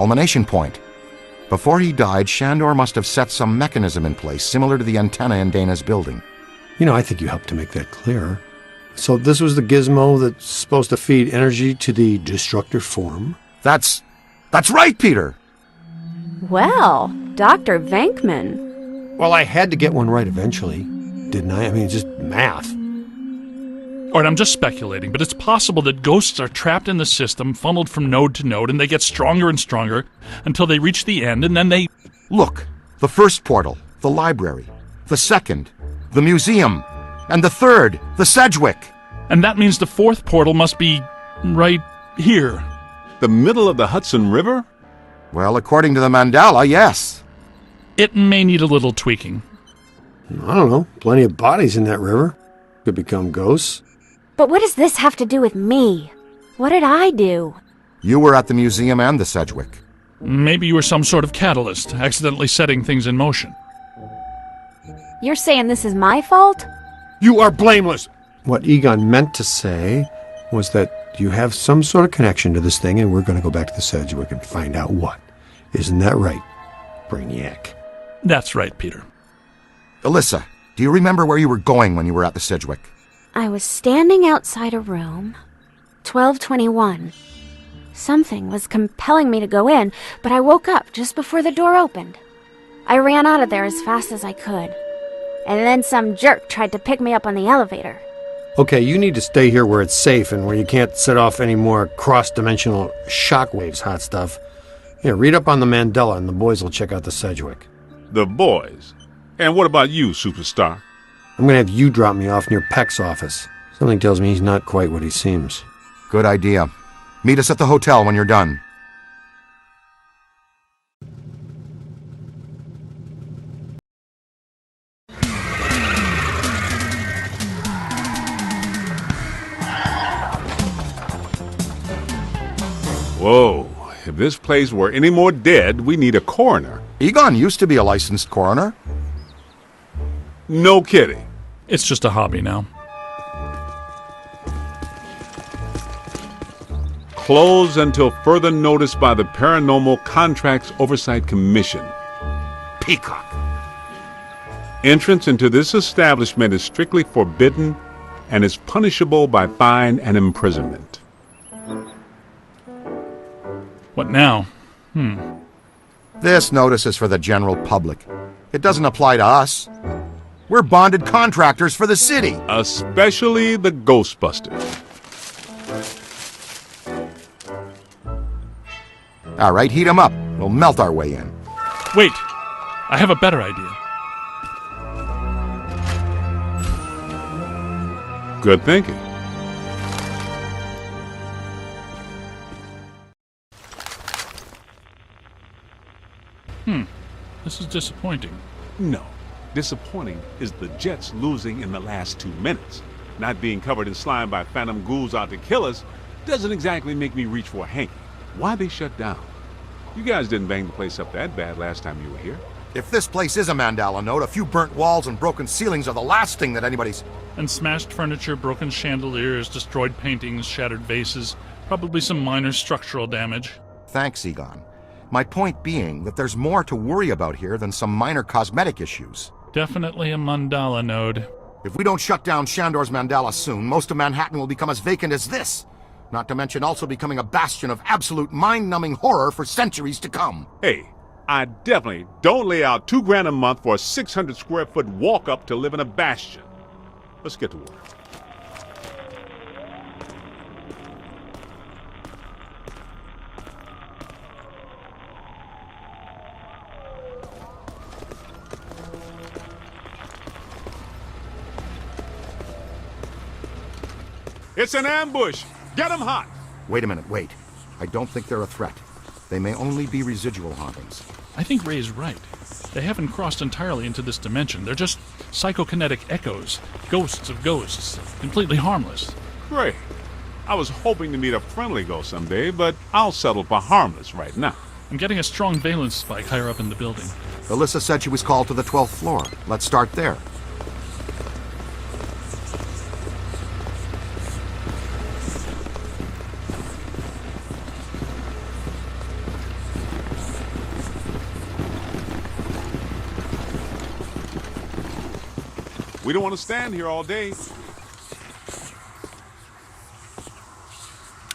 Culmination point. Before he died, Shandor must have set some mechanism in place similar to the antenna in Dana's building. I think you helped to make that clearer. So this was the gizmo that's supposed to feed energy to the destructor form? That's right, Peter! Well, Dr. Venkman. Well, I had to get one right eventually, didn't I? I mean, it's just math. All right, I'm just speculating, but it's possible that ghosts are trapped in the system, funneled from node to node, and they get stronger and stronger until they reach the end, and then they... Look, the first portal, the library. The second, the museum. And the third, the Sedgwick. And that means the fourth portal must be right here. The middle of the Hudson River? Well, according to the mandala, yes. It may need a little tweaking. I don't know. Plenty of bodies in that river. Could become ghosts. But what does this have to do with me? What did I do? You were at the museum and the Sedgwick. Maybe you were some sort of catalyst, accidentally setting things in motion. You're saying this is my fault? You are blameless! What Egon meant to say was that you have some sort of connection to this thing, and we're going to go back to the Sedgwick and find out what. Isn't that right, Brainiac? That's right, Peter. Alyssa, do you remember where you were going when you were at the Sedgwick? I was standing outside a room, 1221. Something was compelling me to go in, but I woke up just before the door opened. I ran out of there as fast as I could. And then some jerk tried to pick me up on the elevator. Okay, you need to stay here where it's safe and where you can't set off any more cross-dimensional shockwaves, hot stuff. Here, read up on the Mandela and the boys will check out the Sedgwick. The boys? And what about you, superstar? I'm going to have you drop me off near Peck's office. Something tells me he's not quite what he seems. Good idea. Meet us at the hotel when you're done. Whoa, if this place were any more dead, we need a coroner. Egon used to be a licensed coroner. No kidding. It's just a hobby now. Closed until further notice by the Paranormal Contracts Oversight Commission. Peacock. Entrance into this establishment is strictly forbidden and is punishable by fine and imprisonment. What now? This notice is for the general public. It doesn't apply to us. We're bonded contractors for the city. Especially the Ghostbusters. All right, heat 'em up. We'll melt our way in. Wait! I have a better idea. Good thinking. This is disappointing. No. Disappointing is the Jets losing in the last 2 minutes. Not being covered in slime by phantom ghouls out to kill us doesn't exactly make me reach for a hanky. Why they shut down? You guys didn't bang the place up that bad last time you were here. If this place is a mandala node, a few burnt walls and broken ceilings are the last thing that anybody's... And smashed furniture, broken chandeliers, destroyed paintings, shattered vases, probably some minor structural damage. Thanks, Egon. My point being that there's more to worry about here than some minor cosmetic issues. Definitely a mandala node. If we don't shut down Shandor's mandala soon, most of Manhattan will become as vacant as this. Not to mention also becoming a bastion of absolute mind-numbing horror for centuries to come. Hey, I definitely don't lay out $2,000 a month for a 600 square foot walk-up to live in a bastion. Let's get to work. It's an ambush! Get them hot! Wait a minute, wait. I don't think they're a threat. They may only be residual hauntings. I think Ray is right. They haven't crossed entirely into this dimension. They're just psychokinetic echoes, ghosts of ghosts, completely harmless. Great. I was hoping to meet a friendly ghost someday, but I'll settle for harmless right now. I'm getting a strong valence spike higher up in the building. Alyssa said she was called to the 12th floor. Let's start there. We don't want to stand here all day.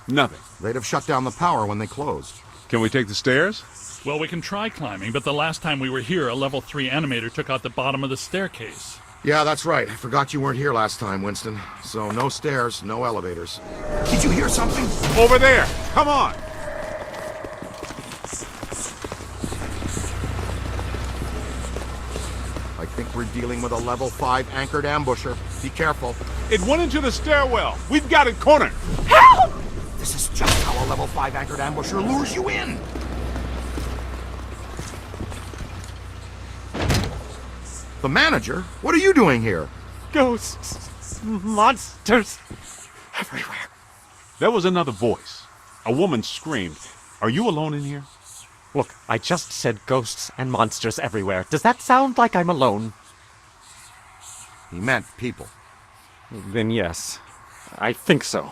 Nothing. They'd have shut down the power when they closed. Can we take the stairs? Well, we can try climbing, but the last time we were here, a level 3 animator took out the bottom of the staircase. Yeah, that's right. I forgot you weren't here last time, Winston. So no stairs, no elevators. Did you hear something? Over there! Come on! I think we're dealing with a level 5 anchored ambusher. Be careful. It went into the stairwell. We've got it cornered. Help! This is just how a level 5 anchored ambusher lures you in. The manager? What are you doing here? Ghosts, monsters, everywhere. There was another voice. A woman screamed. Are you alone in here? Look, I just said ghosts and monsters everywhere. Does that sound like I'm alone? He meant people. Then yes, I think so.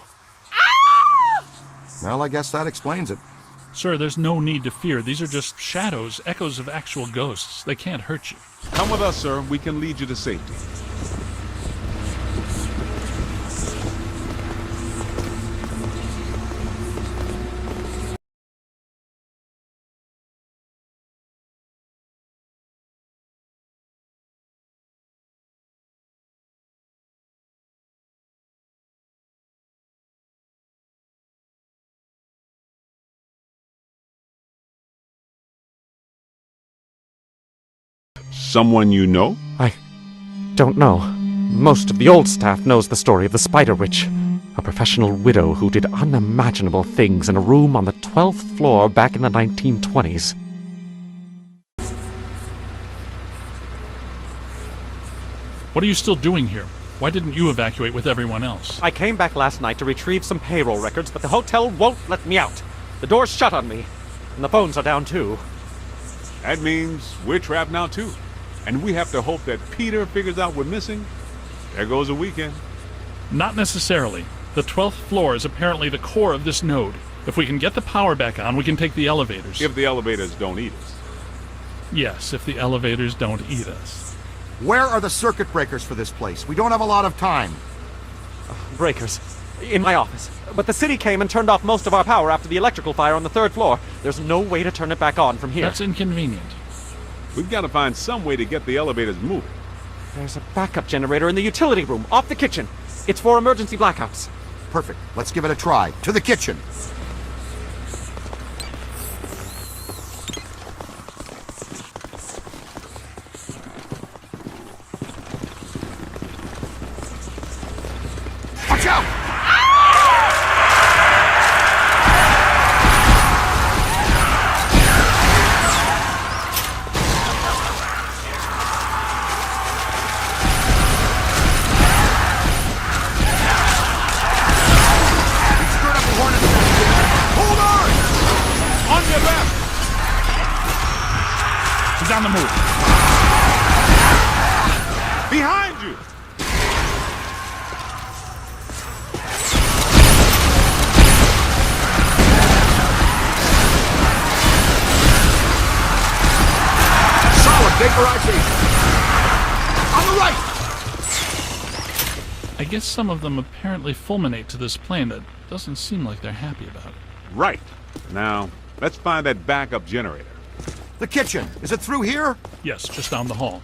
Well, I guess that explains it. Sir, there's no need to fear. These are just shadows, echoes of actual ghosts. They can't hurt you. Come with us, sir. We can lead you to safety. Someone you know? I don't know. Most of the old staff knows the story of the Spider Witch, a professional widow who did unimaginable things in a room on the 12th floor back in the 1920s. What are you still doing here? Why didn't you evacuate with everyone else? I came back last night to retrieve some payroll records, but the hotel won't let me out. The door's shut on me, and the phones are down too. That means we're trapped now, too. And we have to hope that Peter figures out we're missing. There goes a weekend. Not necessarily. The 12th floor is apparently the core of this node. If we can get the power back on, we can take the elevators. If the elevators don't eat us. Yes, if the elevators don't eat us. Where are the circuit breakers for this place? We don't have a lot of time. Breakers. In my office. But the city came and turned off most of our power after the electrical fire on the 3rd floor. There's no way to turn it back on from here. That's inconvenient. We've got to find some way to get the elevators moving. There's a backup generator in the utility room, off the kitchen. It's for emergency blackouts. Perfect. Let's give it a try. To the kitchen. Watch out! He's on the move. Behind you! Solid vaporization. On the right! I guess some of them apparently fulminate to this plane. That doesn't seem like they're happy about it. Right. Now, let's find that backup generator. The kitchen. Is it through here? Yes, just down the hall.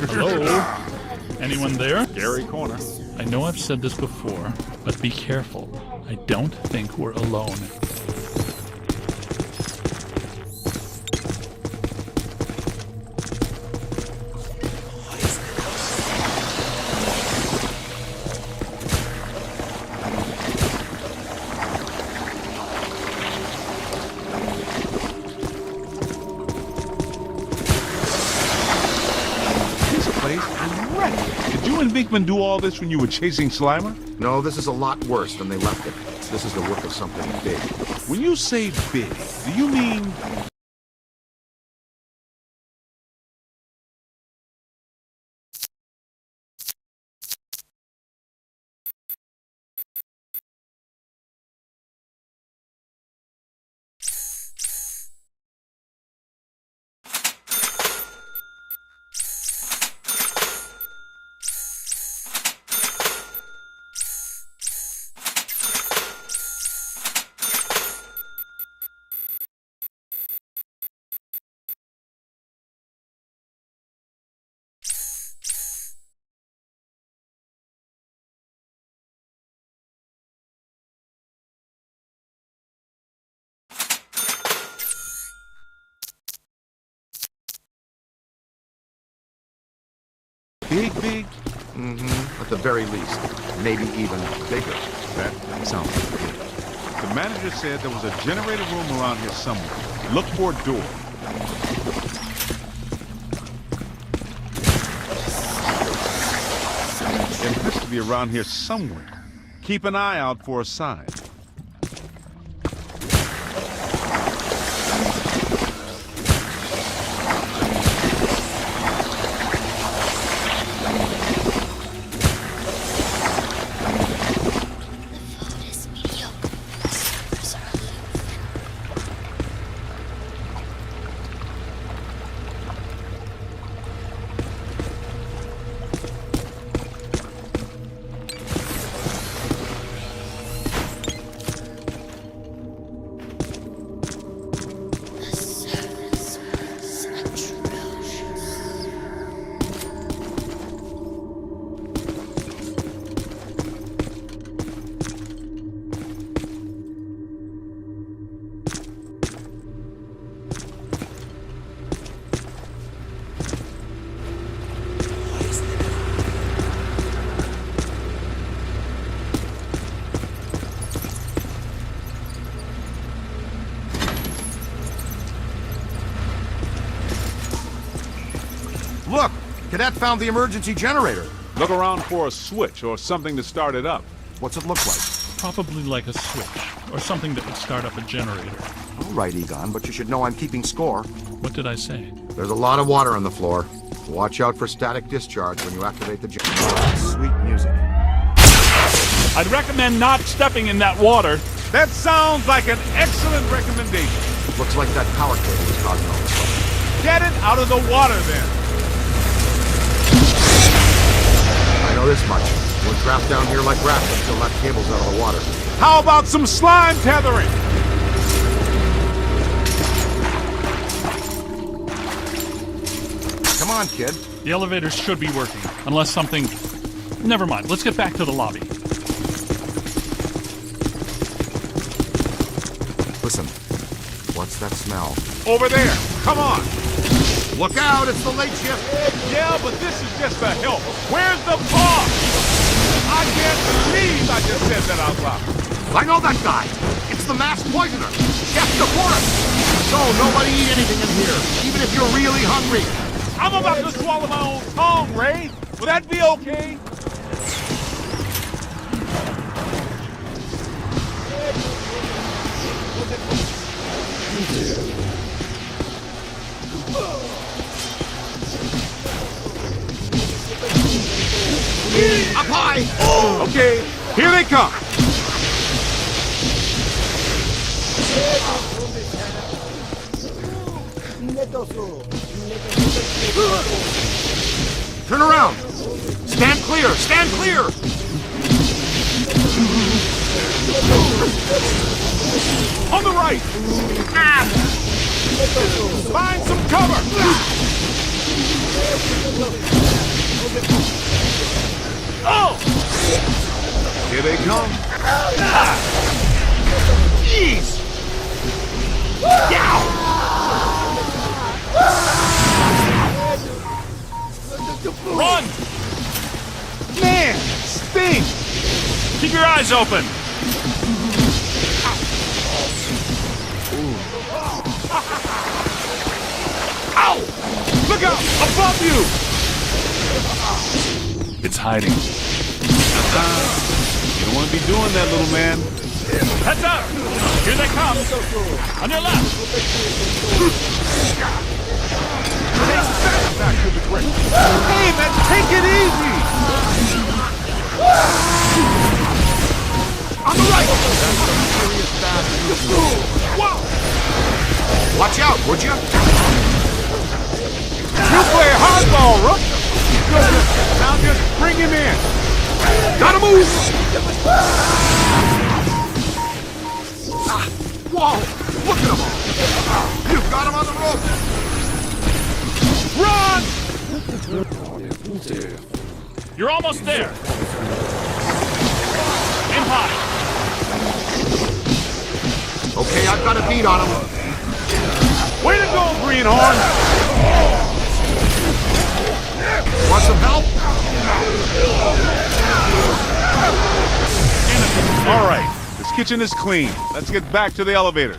Hello? Anyone there? Gary Corner. I know I've said this before, but be careful. I don't think we're alone. Did you and Vinkman do all this when you were chasing Slimer? No, this is a lot worse than they left it. This is the work of something big. When you say big, do you mean big, big? At the very least. Maybe even bigger. That sounds good. The manager said there was a generator room around here somewhere. Look for a door. It has to be around here somewhere. Keep an eye out for a sign. Look! Cadet found the emergency generator. Look around for a switch or something to start it up. What's it look like? Probably like a switch, or something that would start up a generator. All right, Egon, but you should know I'm keeping score. What did I say? There's a lot of water on the floor. Watch out for static discharge when you activate the generator. Sweet music. I'd recommend not stepping in that water. That sounds like an excellent recommendation. Looks like that power cable is causing all this trouble. Get it out of the water then. I know this much. We're trapped down here like rats until that cable's out of the water. How about some slime tethering? Come on, kid. The elevators should be working, unless something... Never mind, let's get back to the lobby. Listen, what's that smell? Over there. Come on. Look out, it's the late shift. Yeah, but this is just a help. Where's the boss? I can't believe I just said that out loud. I know that guy. It's the masked poisoner, Chef DeForest. So nobody eat anything in here, even if you're really hungry. I'm about to swallow my own tongue, Ray. Will that be okay? Up high! Okay, here they come. Turn around! Stand clear! Stand clear! On the right. Find some cover. Oh! Here they come. Jeez! Run! Man, stink! Keep your eyes open! Ow! Look out! Above you! It's hiding. You don't want to be doing that, little man. Heads up! Here they come! On your left! Back to the grave. Hey, man, take it easy! On the right! Whoa! Watch out, would you? You play hardball, Rook! Good. Now just bring him in. Gotta move! Whoa! Look at them all! You've got him on the rope! Run! You're almost there! Aim high! Okay, I've got a beat on him. Way to go, Greenhorn! Want some help? All right, this kitchen is clean. Let's get back to the elevator.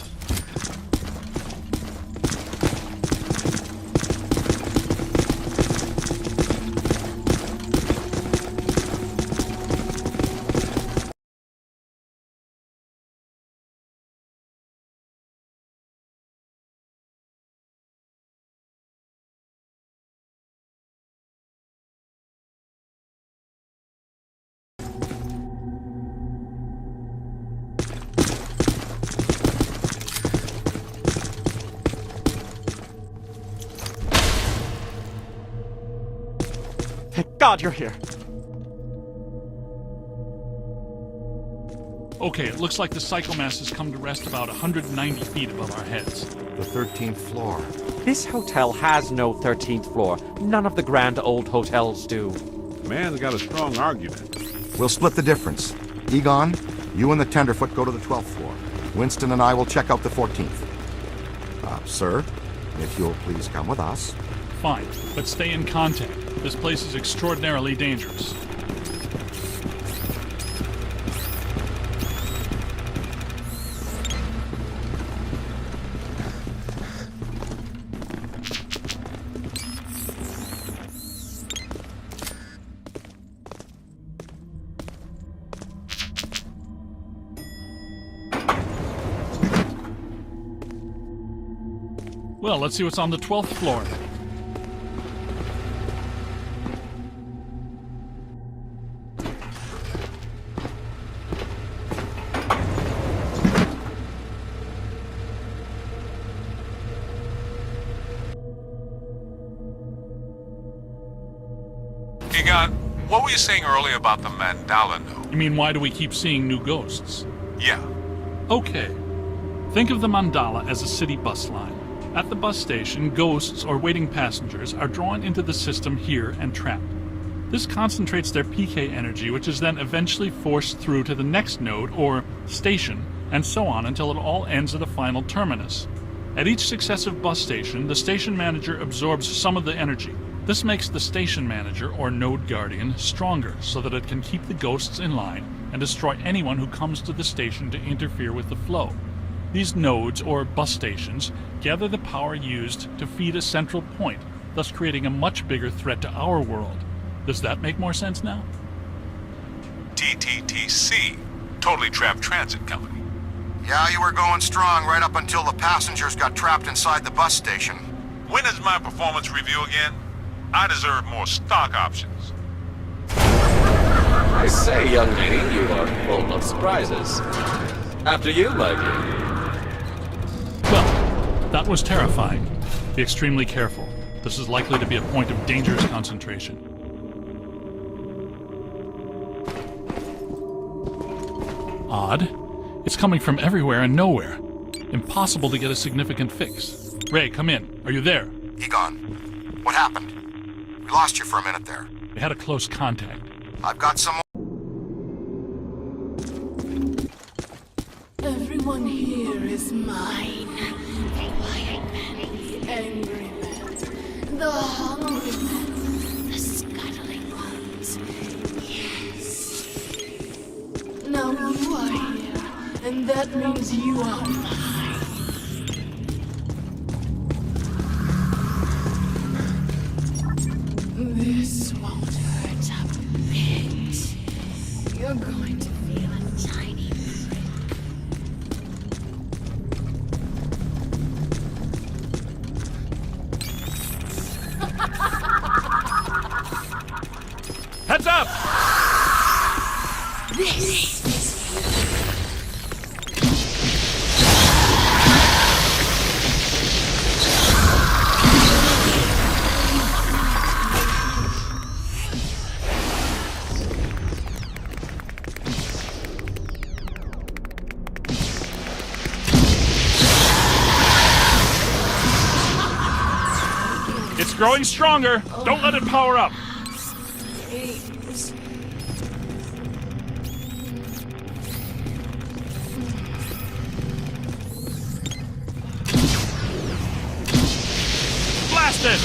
Thank God you're here. Okay, it looks like the psychomass has come to rest about 190 feet above our heads. The 13th floor. This hotel has no 13th floor. None of the grand old hotels do. Man's got a strong argument. We'll split the difference. Egon, you and the Tenderfoot go to the 12th floor. Winston and I will check out the 14th. Sir, if you'll please come with us. Fine, but stay in contact. This place is extraordinarily dangerous. Well, let's see what's on the 12th floor. Egon, what were you saying earlier about the mandala node? You mean, why do we keep seeing new ghosts? Yeah. Okay. Think of the mandala as a city bus line. At the bus station, ghosts or waiting passengers are drawn into the system here and trapped. This concentrates their PK energy, which is then eventually forced through to the next node or station, and so on until it all ends at a final terminus. At each successive bus station, the station manager absorbs some of the energy. This makes the station manager or node guardian stronger so that it can keep the ghosts in line and destroy anyone who comes to the station to interfere with the flow. These nodes, or bus stations, gather the power used to feed a central point, thus creating a much bigger threat to our world. Does that make more sense now? TTTC, Totally Trapped Transit Company. Yeah, you were going strong right up until the passengers got trapped inside the bus station. When is my performance review again? I deserve more stock options. I say, young lady, you are full of surprises. After you, my dear. Well, that was terrifying. Be extremely careful. This is likely to be a point of dangerous concentration. Odd. It's coming from everywhere and nowhere. Impossible to get a significant fix. Ray, come in. Are you there? Egon, what happened? We lost you for a minute there. We had a close contact. I've got some Everyone here is mine. The quiet men, the angry men, the hungry men, the scuttling ones. Yes. Now you are here, and that means you are mine. This won't hurt a bit. You're going to feel a tiny prick. Heads up! This is It's growing stronger. Don't let it power up. Blast it!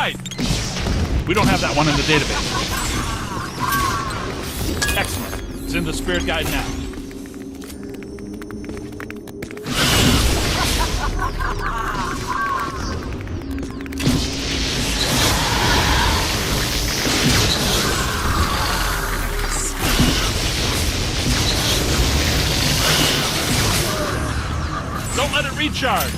right! We don't have that one in the database. Excellent. It's in the spirit guide now. Don't let it recharge.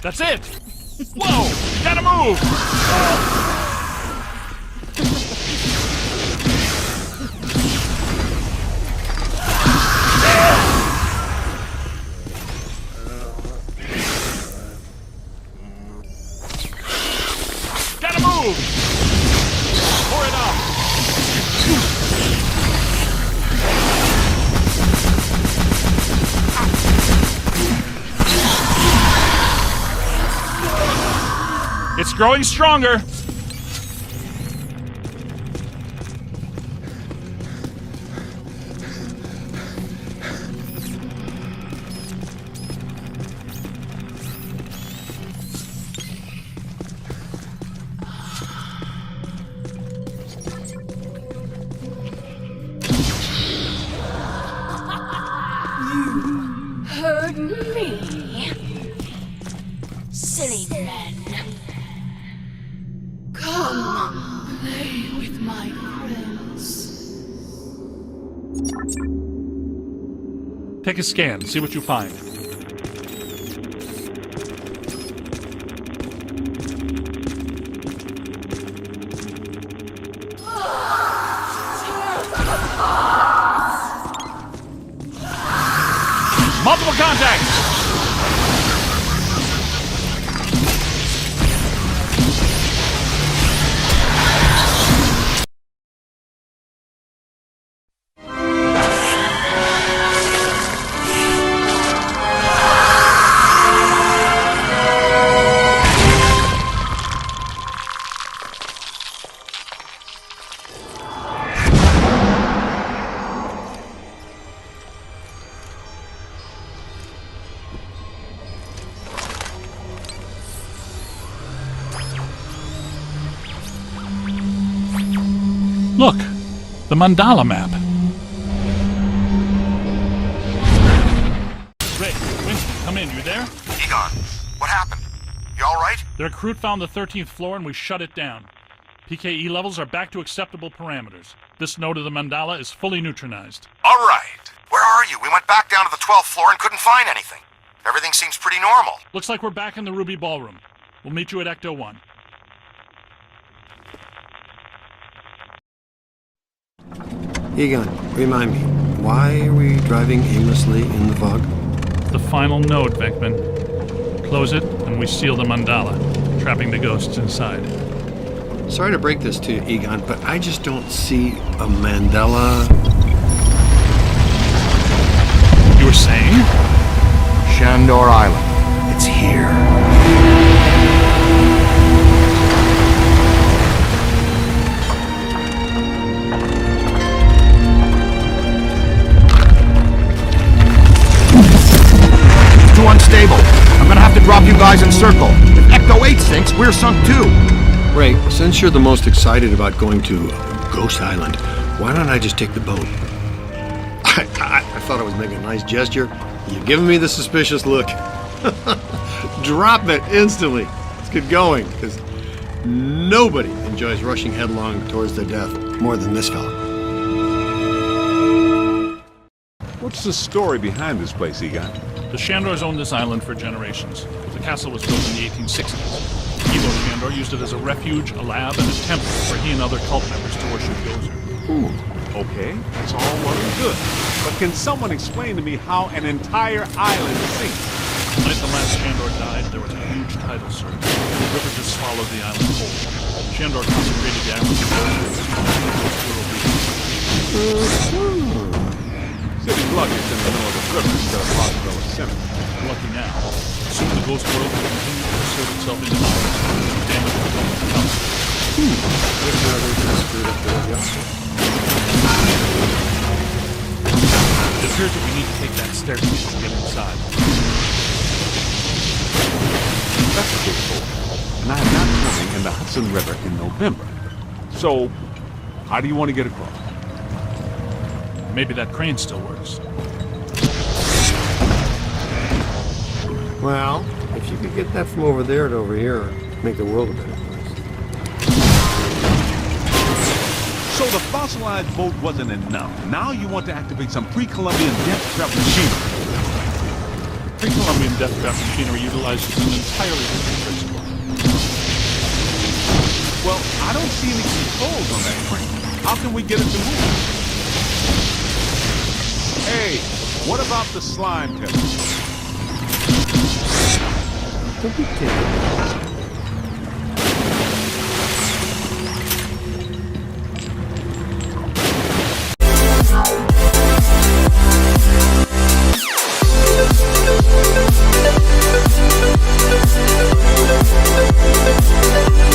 That's it! Whoa! You gotta move! Gotta move! Pour it up! It's growing stronger. Heard me, silly men. Come, play with my friends. Take a scan, see what you find. Multiple contacts! Look, the mandala map. Ray, Winston, come in. You there? Egon, what happened? You all right? The recruit found the 13th floor and we shut it down. PKE levels are back to acceptable parameters. This node of the mandala is fully neutronized. All right. Where are you? We went back down to the 12th floor and couldn't find anything. Everything seems pretty normal. Looks like we're back in the Ruby Ballroom. We'll meet you at Ecto 1. Egon, remind me, why are we driving aimlessly in the fog? The final node, Venkman. Close it, and we seal the mandala, trapping the ghosts inside. Sorry to break this to you, Egon, but I just don't see a mandala. You were saying? Shandor Island. It's here. Too unstable. I'm gonna have to drop you guys in circle. If Ecto 8 sinks, we're sunk too. Ray, since you're the most excited about going to Ghost Island, why don't I just take the boat? I thought I was making a nice gesture. You're giving me the suspicious look. Drop it instantly. Let's get going, because nobody enjoys rushing headlong towards their death more than this fella. What's the story behind this place, Egon? The Shandors owned this island for generations. The castle was built in the 1860s. Evo Shandor used it as a refuge, a lab, and a temple for he and other cult members to worship Gozer. Ooh, okay, that's all well and good. But can someone explain to me how an entire island sinks? The night the last Shandor died, there was a huge tidal surge. The river just swallowed the island whole. Shandor consecrated the island to Gozer. City sluggish in the middle of the river instead of Roswell Center. Lucky now. Soon the ghost world will continue to insert itself into ours. Damage will go to come. There's another thing screwed up there, yep. It appears that we need to take that staircase to get inside. That's a big hole. And I am not swimming in the Hudson River in November. So, how do you want to get across? Maybe that crane still works. Well, if you could get that from over there to over here, it'd make the world a better place. So the fossilized boat wasn't enough. Now you want to activate some pre-Columbian death trap machinery. Pre-Columbian death trap machinery utilizes an entirely different principle. Well, I don't see any controls on that crane. How can we get it to move? Hey, what about the slime test? Don't be kidding.